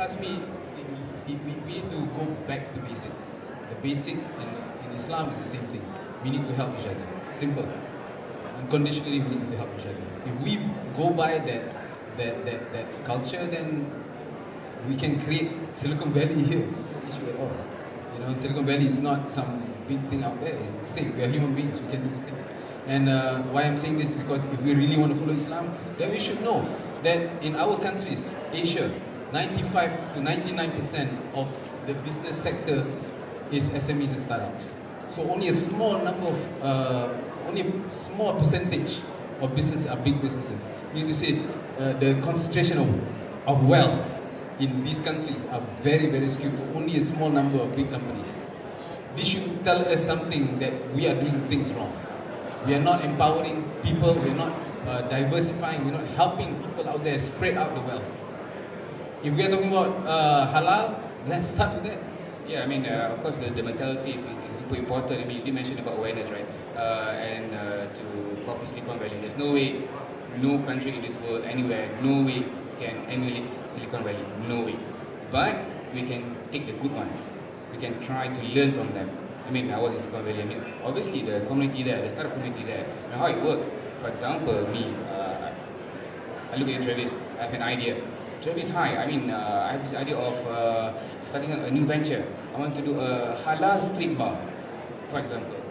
ask me, we need to go back to basics. The basics in Islam is the same thing. We need to help each other. Simple. Unconditionally, we need to help each other. If we go by that culture, then we can create Silicon Valley here. It's no issue at all. You know, Silicon Valley is not some big thing out there. It's the same. We are human beings. We can do the same. And why I'm saying this is because if we really want to follow Islam, then we should know that in our countries, Asia, 95 to 99% of the business sector is SMEs and startups. So only a small number of, only a small percentage of businesses are big businesses. You need to say the concentration of wealth in these countries are very, very skewed to only a small number of big companies. This should tell us something that we are doing things wrong. We are not empowering people, we are not diversifying, we're not helping people out there spread out the wealth. If we are talking about halal, let's start with that. Yeah, I mean, of course, the mentality is super important. I mean, you did mention about awareness, right? And to copy Silicon Valley, there's no way, no country in this world, anywhere, no way can emulate Silicon Valley, no way. But we can take the good ones. We can try to learn from them. I mean, I was in Silicon Valley. I mean, obviously the community there, the startup community there, and how it works. For example, me, I look at Travis. I have an idea. Travis, hi. I mean, I have this idea of starting a new venture. I want to do a halal street bar, for example.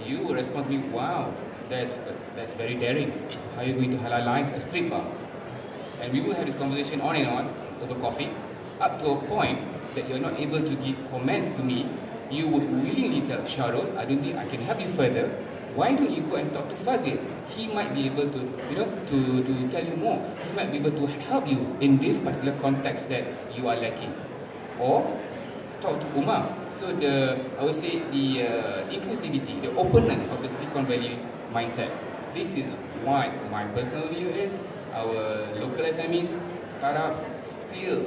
You will respond to me, wow, that's very daring. How are you going to halalize a street bar? And we will have this conversation on and on over coffee, up to a point that you're not able to give comments to me. You would willingly tell Syahrul, I don't think I can help you further. Why don't you go and talk to Fazil? He might be able to, you know, to tell you more. He might be able to help you in this particular context that you are lacking. Or talk to Umar. So I would say the inclusivity, the openness of the Silicon Valley mindset. This is what my personal view is. Our local SMEs, startups still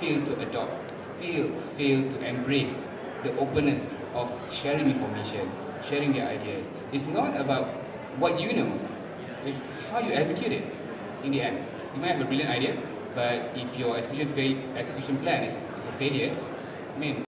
fail to adopt, still fail to embrace the openness of sharing information, sharing their ideas. It's not about what you know, it's how you execute it in the end. You might have a brilliant idea, but if your execution plan is a failure, I mean,